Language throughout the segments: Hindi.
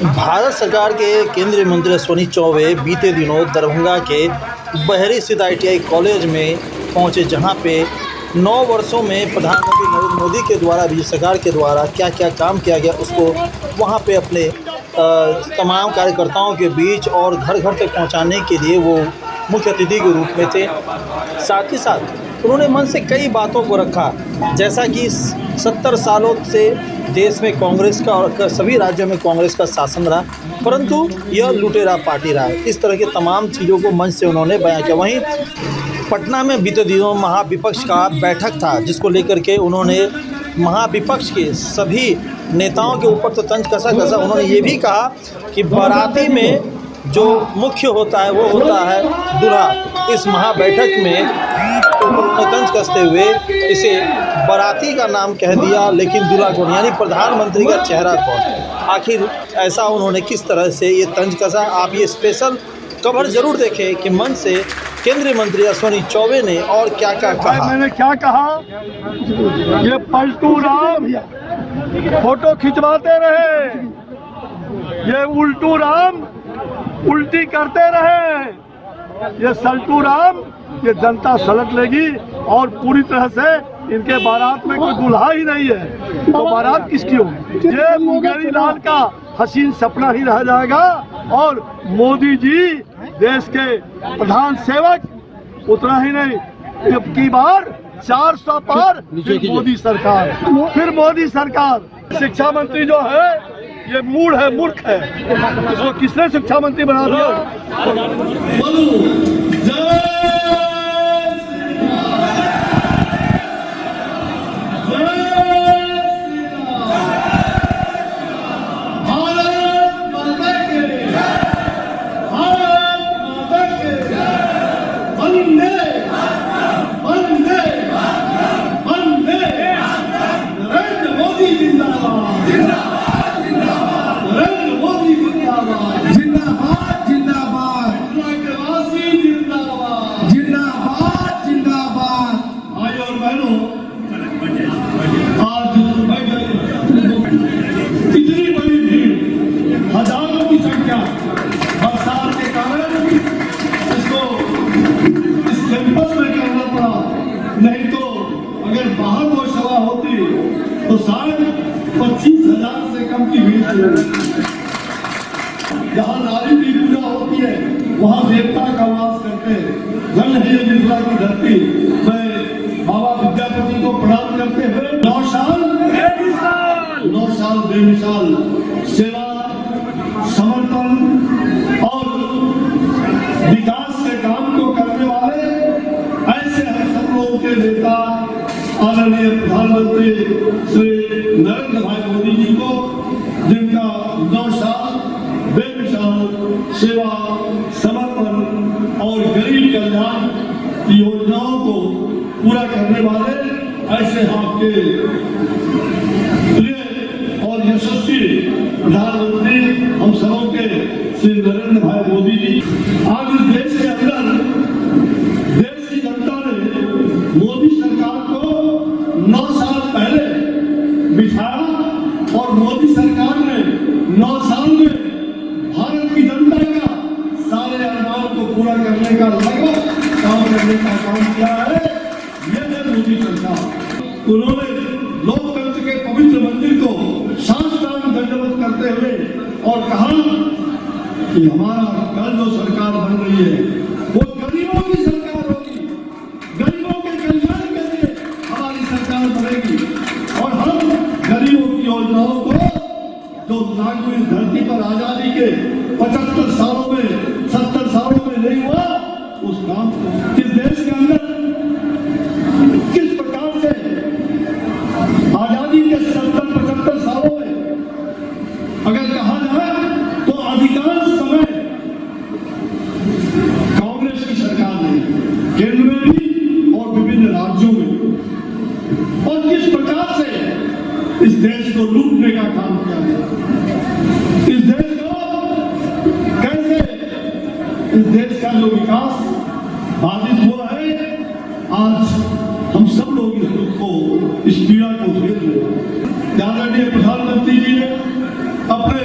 भारत सरकार के केंद्रीय मंत्री अश्विनी चौबे बीते दिनों दरभंगा के बहरी स्थित ITI कॉलेज में पहुंचे, जहां पे 9 वर्षों में प्रधानमंत्री नरेंद्र मोदी के द्वारा, बीजेपी सरकार के द्वारा क्या क्या काम किया गया उसको वहां पे अपने तमाम कार्यकर्ताओं के बीच और घर घर तक पहुंचाने के लिए वो मुख्य अतिथि के रूप में थे। साथ ही साथ उन्होंने मन से कई बातों को रखा, जैसा कि 70 सालों से देश में कांग्रेस का और सभी राज्यों में कांग्रेस का शासन रहा, परंतु यह लुटेरा पार्टी रहा है। इस तरह के तमाम चीज़ों को मंच से उन्होंने बयां किया। वहीं पटना में बीते दिनों महाविपक्ष का बैठक था, जिसको लेकर के उन्होंने महाविपक्ष के सभी नेताओं के ऊपर तो तंज कसा। उन्होंने ये भी कहा कि बाराती में जो मुख्य होता है वो होता है दूल्हा। इस महाबैठक में तो उन्होंने तंज कसते हुए इसे बाराती का नाम कह दिया, लेकिन दूल्हा कौन, यानी प्रधानमंत्री का चेहरा कौन। आखिर ऐसा उन्होंने किस तरह से ये तंज कसा। आप ये स्पेशल कवर जरूर देखें कि मन से केंद्रीय मंत्री अश्विनी चौबे ने और क्या क्या कहा। मैंने क्या कहा, ये पलटू राम फोटो खिंचवाते रहे, ये उल्टू राम उल्टी करते रहे, ये सल्टू राम ये जनता सलट लेगी और पूरी तरह से इनके बारात में कोई दुल्हा ही नहीं है, तो बारात किसकी होगी। ये मुंगेरी लाल का हसीन सपना ही रह जाएगा और मोदी जी देश के प्रधान सेवक, उतना ही नहीं, अब की बार 400 पार, फिर मोदी सरकार, फिर मोदी सरकार। शिक्षा मंत्री जो है ये मूढ़ है, मूर्ख है, इसको किसने शिक्षा मंत्री बना दिया। नहीं तो अगर बाहर वो सभा होती तो शायद 25,000 से कम की भीड़ थी। जहाँ नारी की पूजा होती है वहाँ देवता का वास करते हैं। धन है मिथिला की धरती। मैं बाबा विद्यापति को प्रणाम करते हुए 9 साल बेमिसाल सेवा, समर्पण और विकास के काम को करने वाले ऐसे हम सब लोगों के नेता आदरणीय प्रधानमंत्री श्री नरेंद्र भाई मोदी जी को, जिनका 9 साल बेमिसाल सेवा, समर्पण और गरीब कल्याण की योजनाओं को पूरा करने वाले ऐसे आपके प्रिय और यशस्वी प्रधानमंत्री हम सबों के श्री नरेंद्र भाई मोदी जी। आज इस देश के अंदर देश की जनता ने मोदी सरकार को 9 साल पहले बिठाया और मोदी सरकार ने 9 साल में भारत की जनता का सारे अरमान को पूरा करने का लगभग काम करने का काम किया है। ये है मोदी सरकार। उन्होंने लोकतंत्र के पवित्र मंदिर को साष्टांग दंडवत करते हुए और कहा कि हमारा कल जो सरकार बन रही है वो गरीबों की सरकार होगी, गरीबों के कल्याण के लिए हमारी सरकार बनेगी और हम गरीबों की योजनाओं को जो लागू इस धरती पर आजादी के 75 सालों में 70 सालों में नहीं हुआ, उस काम को इस देश के अंदर किस प्रकार से आजादी के 70-75 सालों में अगर कहा जाए तो अधिकांश समय कांग्रेस की सरकार ने केंद्र में भी और विभिन्न राज्यों में, और किस प्रकार से इस देश को लूटने का काम किया गया। इस देश को कैसे, इस देश का जो विकास बाधित हुआ है, आज हम सब लोग इस दुख को, इस पीड़ा को झेल रहे हैं। आदरणीय प्रधानमंत्री जी ने अपने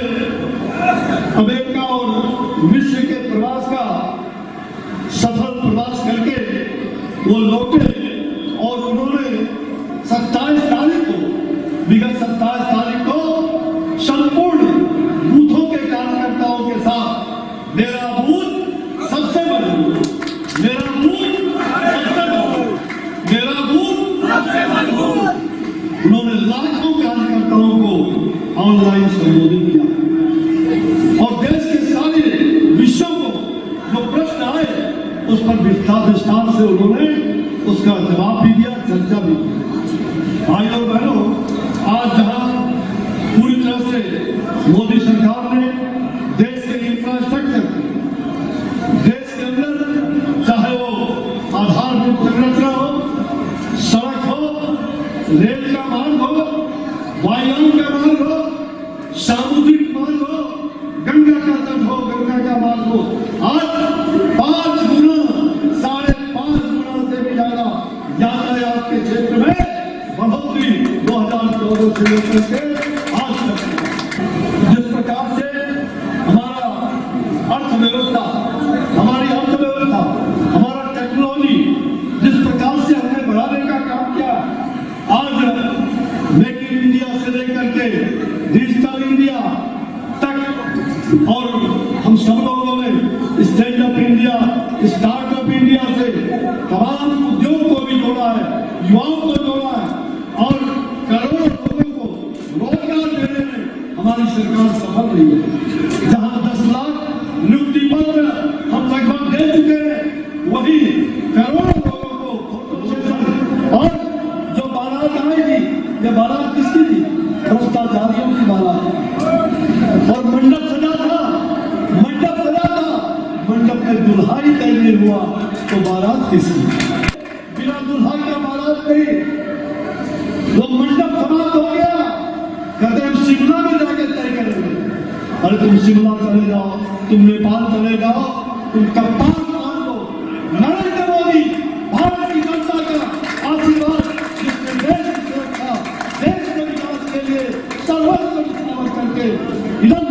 प्रकार से हमारा अर्थव्यवस्था, हमारी अर्थव्यवस्था, हमारा टेक्नोलॉजी जिस प्रकार से हमने बढ़ाने का काम किया, आज मेक इन इंडिया से लेकर के डिजिटल इंडिया तक, और हम सब लोगों ने stand up India, startup India से तमाम उद्योग को भी जोड़ा है, युवाओं को जोड़ा है, और करोड़ों लोगों को रोजगार देने में हमारी सरकार सफल रही है। जहां 10 लाख नियुक्ति पत्र हम लगभग दे चुके हैं, वही करोड़ों लोगों को प्रोत्साहन। और जो बारात आएगी, ये बारात किसकी थी? भ्रष्टाचारियों की बारात। और मंडप सजा था, मंडप में दुल्हा ही तय नहीं हुआ तो बारात किसकी? बिना दुल्हा का बारात नहीं। वो मंडप समाप्त हो गया, कहते हम शिमला में जाके तय करेंगे। अरे तुम शिमला चले जाओ, तुम नेपाल चले जाओ, तुम कप्तान मान लो, नरेंद्र मोदी भारत की जनता का आशीर्वाद, जिसने देश की सुरक्षा, देश के विकास के लिए सर्वोच्च समर्पण करके इधम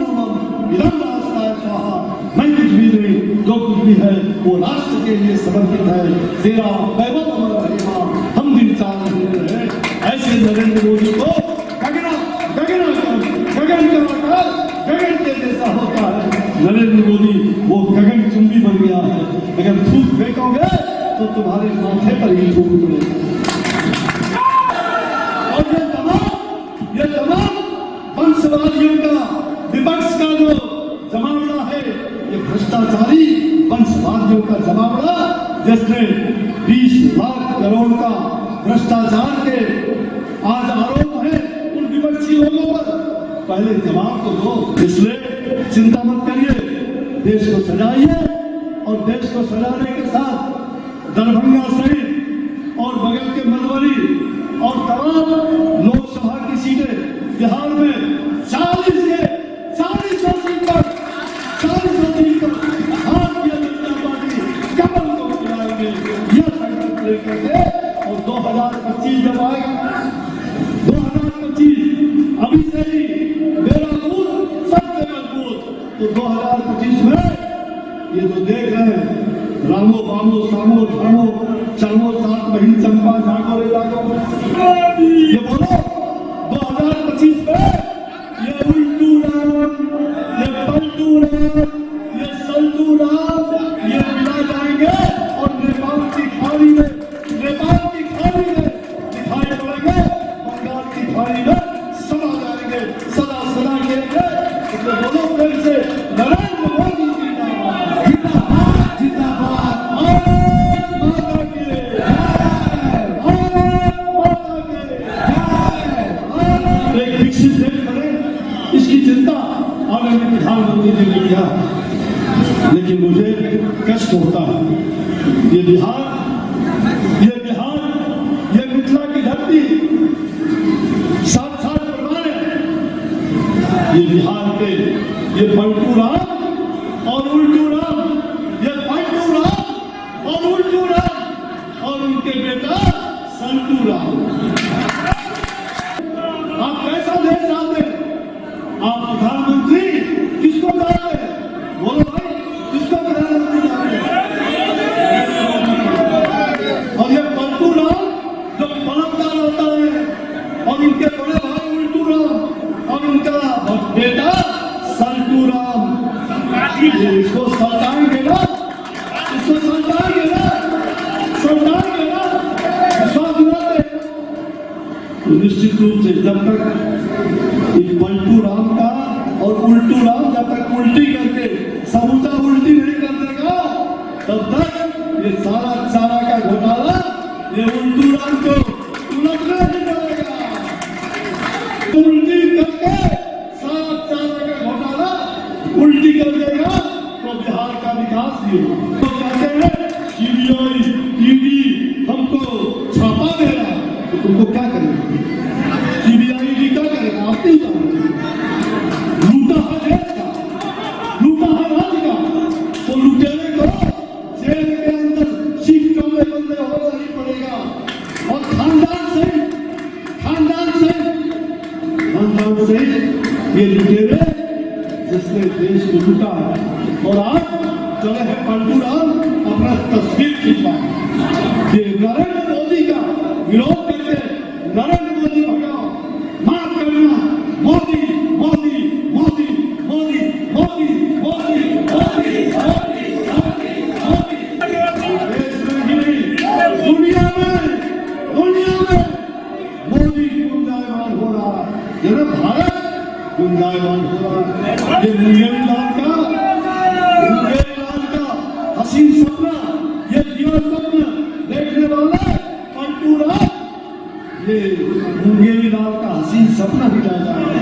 राष्ट्र स्वाहा, मैं कुछ भी नहीं, जो कुछ भी है वो राष्ट्र के लिए समर्पित है, तेरा वैभव अमर रहेगा, हम दिन चाह रहे हैं। ऐसे नरेंद्र मोदी को गगन के जैसा होता है। नरेंद्र मोदी वो गगन चुंबी बन गया है, अगर थूक फेंकोगे तो तुम्हारे माथे पर ही थूक पड़ेगा। और ये तमाम वंशवादियों का, विपक्ष का जो जमावड़ा है, ये भ्रष्टाचारी वंशवादियों का जमावड़ा, जिसने 20 लाख करोड़ का भ्रष्टाचार के आज आरोप है उन विपक्षी लोगों पर, पहले जवाब तो दो। इसलिए चिंता मत करिए, देश को सजाइए, और देश को सजाने के साथ दरभंगा सहित और बगल के मधुबनी और तमाम लोकसभा की सीटें बिहार में 40 सीट पर भारतीय जनता पार्टी कमल को बुलाएंगे, यह संकल्प लेकर के। और 2025 जब आएगा, 2025 अभी से ही मेरा बूथ सबसे मजबूत, तो 2025 में ये जो देख रहे हैं, रामो बामो सामो धामो चामो सात बहिन चंपा झाको रे लागो, ये बोलो 2025 में ये उल्टू राम, ये पलटू राम, ये सल्टू राम, ये मिला जाएंगे और नेपाल की खाड़ी में दिखाई पड़ेंगे, बंगाल की खाड़ी में समा जाएंगे, सदा के लिए। इसलिए बोलो फिर से नरेंद्र मोदी जिंदाबाद, जिंदाबाद, माता की एक विकसित देश बने, इसकी चिंता आदरणीय प्रधानमंत्री जी ने किया। लेकिन मुझे कष्ट होता है, ये बिहार, ये मिथिला की धरती 7 साल पुराने, ये बिहार के ये पलटू राम और उल्टू राम, ये पलटू राम और उल्टू राम और उनके बेटा सल्टू राम। आप कैसा देश चाहते हैं? आप प्रधानमंत्री किसको चाहते हैं? बोलो भाई, किसको प्रधानमंत्री चाहते हैं? और ये पलटू राम जो पलटदार होता है, और उनके बड़े भाई उल्टू राम और उनका बेटा सल्टू राम, इसको सल्टाएंगे ना, विश्वास दिलाते। तो निश्चित रूप से जब तक इस पलटू राम का और उल्टू राम जब तक उल्टी करके समूचा उल्टी नहीं कर देगा, तब तक ये सारा चारा का घोटाला ये उल्टू राम को उलटना नहीं पड़ेगा। उल्टी करके सारा चारा का घोटाला उल्टी कर देगा तो बिहार का विकास भी होगा। तो कहते हैं सीबीआई ईडी हमको छापा दे रहा है, तो तुमको क्या करेगा? सीबीआई ईडी क्या करेगा? आप नहीं जानते। लूटा है देश का, लूटा है राज्य का, तो लुटेरे को जेल के अंदर सीटों में बंदे होना ही पड़ेगा। और खानदान से ये लुटेरे जिसने देश को लूटा है। और आज चले हैं पंडूराम अपना तस्वीर खिंचवाए। ये नरेंद्र मोदी का विरोध करके नरेंद्र मोदी भगाओ, माफ करना, मोदी मोदी मोदी मोदी मोदी मोदी मोदी मोदी मोदी देश में ही नहीं, दुनिया में मोदी गुंजायमान हो रहा है। ये भारत गुंजायमान हो रहा है। ये मुंगेरी लाल का हसीन सपना, ये जीवन सपना देखने वाला पंटूरा, ये मुंगेरी लाल का हसीन सपना भी जा रहा है।